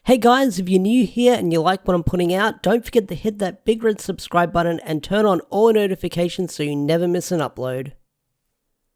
Hey guys, if you're new here and you like what I'm putting out, don't forget to hit that big red subscribe button and turn on all notifications so you never miss an upload.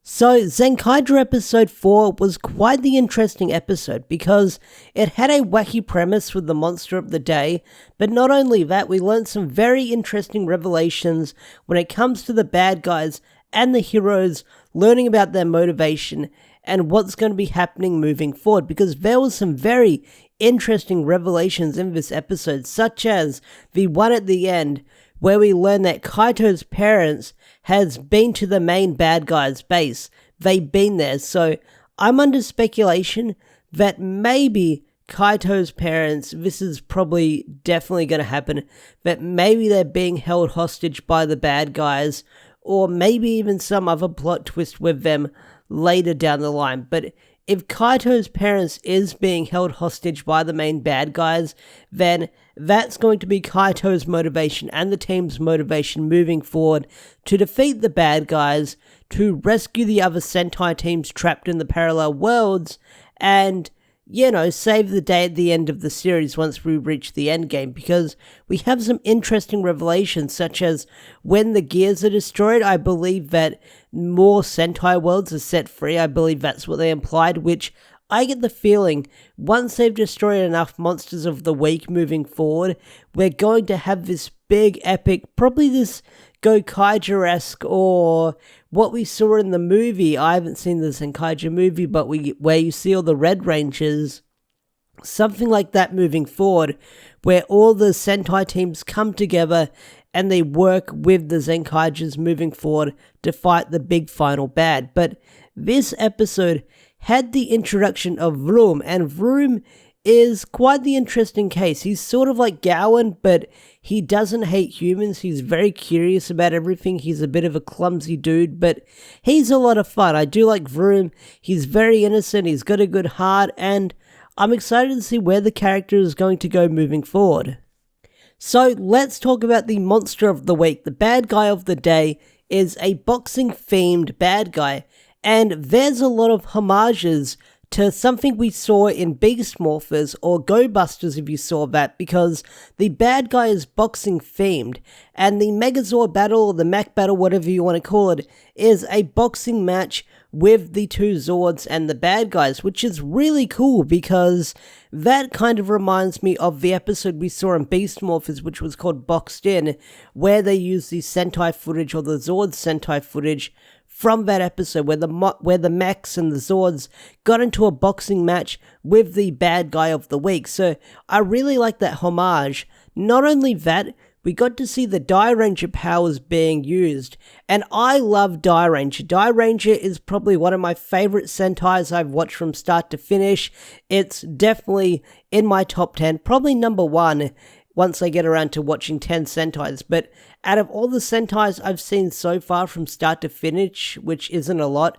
So, Zenkaiger episode 4 was quite the interesting episode because it had a wacky premise with the monster of the day, but not only that, we learned some very interesting revelations when it comes to the bad guys and the heroes, learning about their motivation and what's going to be happening moving forward, because there was some very interesting revelations in this episode, such as the one at the end where we learn that Kaito's parents has been to the main bad guy's base. They've been there, so I'm under speculation that maybe Kaito's parents, this is probably definitely going to happen, that maybe they're being held hostage by the bad guys, or maybe even some other plot twist with them later down the line. But if Kaito's parents is being held hostage by the main bad guys, then that's going to be Kaito's motivation and the team's motivation moving forward to defeat the bad guys, to rescue the other Sentai teams trapped in the parallel worlds, and, save the day at the end of the series once we reach the end game, because we have some interesting revelations, such as when the gears are destroyed, I believe that more Sentai worlds are set free. I believe that's what they implied, which I get the feeling once they've destroyed enough monsters of the week moving forward, we're going to have this big epic, probably this Zenkaiger-esque, or what we saw in the movie. I haven't seen the Zenkaiger movie, but where you see all the Red Rangers, something like that moving forward, where all the Sentai teams come together and they work with the Zenkaigers moving forward to fight the big final bad. But this episode had the introduction of Vroom, and Vroom is quite the interesting case. He's sort of like Gowan, but he doesn't hate humans. He's very curious about everything. He's a bit of a clumsy dude, but he's a lot of fun. I do like Vroom. He's very innocent. He's got a good heart, and I'm excited to see where the character is going to go moving forward. So let's talk about the monster of the week. The bad guy of the day is a boxing-themed bad guy, and there's a lot of homages to something we saw in Beast Morphers or Go Busters, if you saw that, because the bad guy is boxing themed, and the Megazord battle, or the Mech battle, whatever you want to call it, is a boxing match with the two Zords and the bad guys, which is really cool because that kind of reminds me of the episode we saw in Beast Morphers, which was called Boxed In, where they used the Sentai footage, or the Zord Sentai footage, from that episode where the mechs and the Zords got into a boxing match with the bad guy of the week. So I really like that homage. Not only that, we got to see the Die Ranger powers being used, and I love Die Ranger. Die Ranger is probably one of my favorite Sentais I've watched from start to finish. It's definitely in my top 10, probably number 1 once I get around to watching 10 Sentais, but out of all the Sentais I've seen so far from start to finish, which isn't a lot,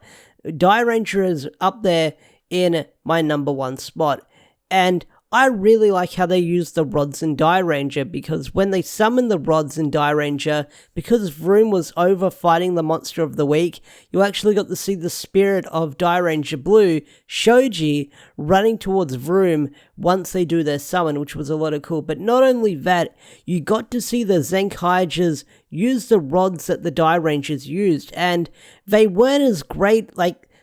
Die Ranger is up there in my number 1 spot. And I really like how they use the rods in Die Ranger, because when they summon the rods in Die Ranger, because Vroom was over fighting the monster of the week, you actually got to see the spirit of Die Ranger Blue, Shoji, running towards Vroom once they do their summon, which was a lot of cool. But not only that, you got to see the Zenkaigers use the rods that the Die Rangers used, and they weren't as great,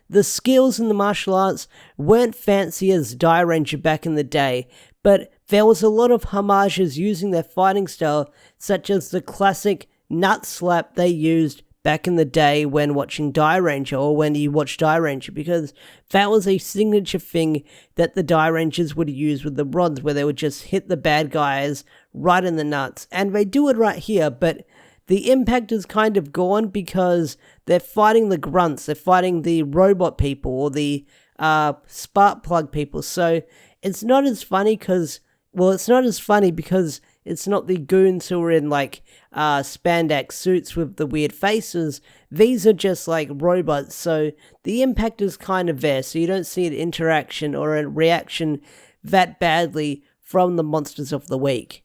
the skills in the martial arts weren't fancy as Die Ranger back in the day, but there was a lot of homages using their fighting style, such as the classic nut slap they used back in the day when watching Die Ranger, or when you watch Die Ranger, because that was a signature thing that the Die Rangers would use with the rods, where they would just hit the bad guys right in the nuts. And they do it right here, but the impact is kind of gone because they're fighting the grunts, they're fighting the robot people, or the spark plug people, so it's not as funny because it's not the goons who are in spandex suits with the weird faces. These are just robots, so the impact is kind of there, so you don't see an interaction or a reaction that badly from the monsters of the week.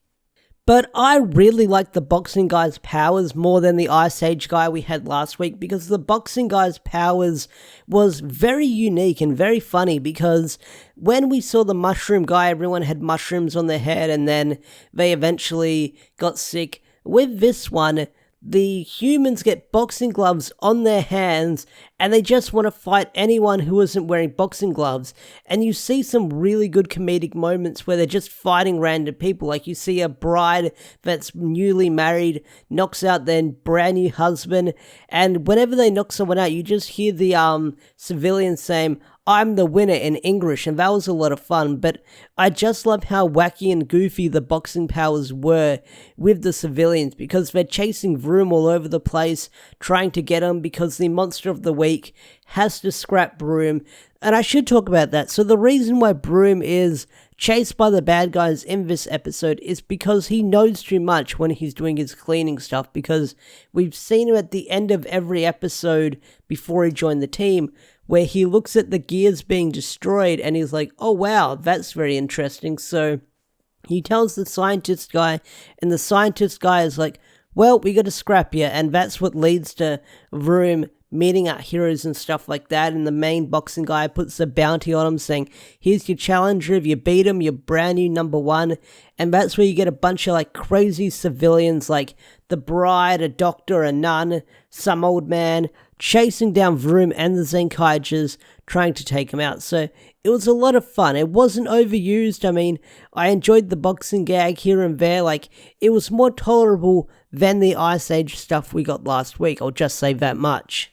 But I really like the boxing guy's powers more than the Ice Age guy we had last week, because the boxing guy's powers was very unique and very funny, because when we saw the mushroom guy, everyone had mushrooms on their head and then they eventually got sick. With this one, the humans get boxing gloves on their hands and they just want to fight anyone who isn't wearing boxing gloves. And you see some really good comedic moments where they're just fighting random people. Like you see a bride that's newly married knocks out their brand new husband, and whenever they knock someone out, you just hear the civilians saying, "I'm the winner" in English, and that was a lot of fun. But I just love how wacky and goofy the boxing powers were with the civilians, because they're chasing Vroom all over the place, trying to get him because the monster of the week has to scrap Vroom. And I should talk about that. So the reason why Vroom is chased by the bad guys in this episode is because he knows too much when he's doing his cleaning stuff, because we've seen him at the end of every episode before he joined the team, where he looks at the gears being destroyed and he's like, "Oh wow, that's very interesting." So he tells the scientist guy, and the scientist guy is like, "Well, we gotta scrap you," and that's what leads to Vroom meeting our heroes and stuff like that. And the main boxing guy puts a bounty on him saying, "Here's your challenger, if you beat him, you're brand new #1. And that's where you get a bunch of like crazy civilians like the bride, a doctor, a nun, some old man, chasing down Vroom and the Zenkaigers, trying to take him out. So it was a lot of fun. It wasn't overused. I mean, I enjoyed the boxing gag here and there. Like, it was more tolerable than the Ice Age stuff we got last week. I'll just say that much.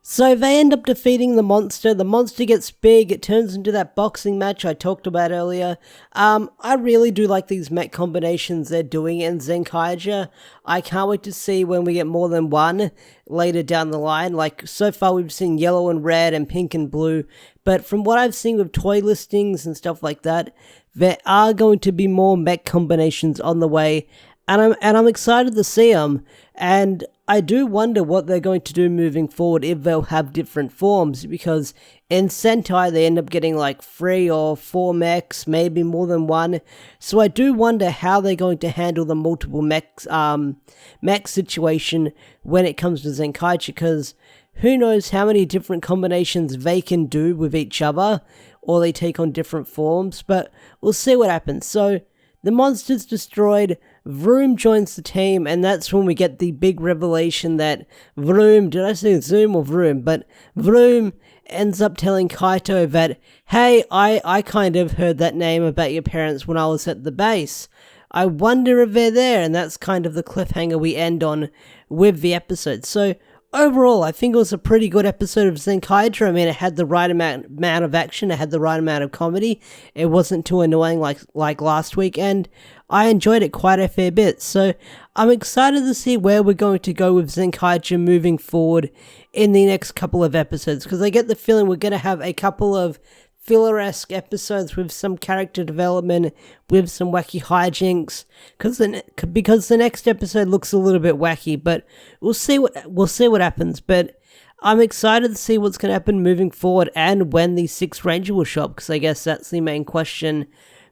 So they end up defeating the monster. The monster gets big. It turns into that boxing match I talked about earlier. I really do like these mech combinations they're doing in Zenkaiger. I can't wait to see when we get more than one later down the line. Like, so far we've seen yellow and red and pink and blue. But from what I've seen with toy listings and stuff like that, there are going to be more mech combinations on the way. And I'm excited to see them. And I do wonder what they're going to do moving forward, if they'll have different forms, because in Sentai they end up getting like 3 or 4 mechs, maybe more than one. So I do wonder how they're going to handle the multiple mech situation when it comes to Zenkaiger, because who knows how many different combinations they can do with each other, or they take on different forms, but we'll see what happens. So the monster's destroyed, Vroom joins the team, and that's when we get the big revelation that Vroom, did I say Zoom or Vroom? But Vroom ends up telling Kaito that, "Hey, I kind of heard that name about your parents when I was at the base. I wonder if they're there," and that's kind of the cliffhanger we end on with the episode. So overall, I think it was a pretty good episode of Zenkaiger. I mean, it had the right amount of action, it had the right amount of comedy, it wasn't too annoying like last week, and I enjoyed it quite a fair bit. So I'm excited to see where we're going to go with Zenkaiger moving forward in the next couple of episodes, because I get the feeling we're going to have a couple of filler-esque episodes with some character development, with some wacky hijinks, because the next episode looks a little bit wacky, but we'll see what happens. But I'm excited to see what's going to happen moving forward, and when the 6th Ranger will show up, because I guess that's the main question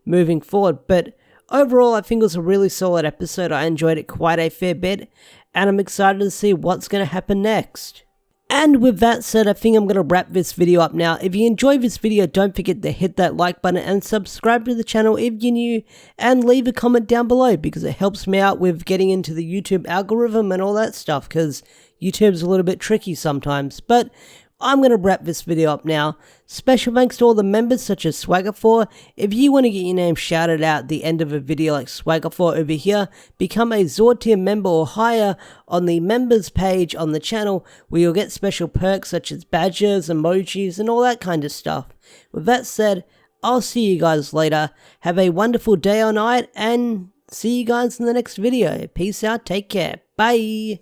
moving forward. But overall, I think it was a really solid episode. I enjoyed it quite a fair bit, and I'm excited to see what's going to happen next. And with that said, I think I'm going to wrap this video up now. If you enjoyed this video, don't forget to hit that like button and subscribe to the channel if you're new, and leave a comment down below, because it helps me out with getting into the YouTube algorithm and all that stuff, because YouTube's a little bit tricky sometimes. But I'm going to wrap this video up now. Special thanks to all the members such as Swagger4. If you want to get your name shouted out at the end of a video like Swagger4 over here, become a Zord tier member or higher on the members page on the channel, where you'll get special perks such as badges, emojis, and all that kind of stuff. With that said, I'll see you guys later. Have a wonderful day or night, and see you guys in the next video. Peace out, take care, bye!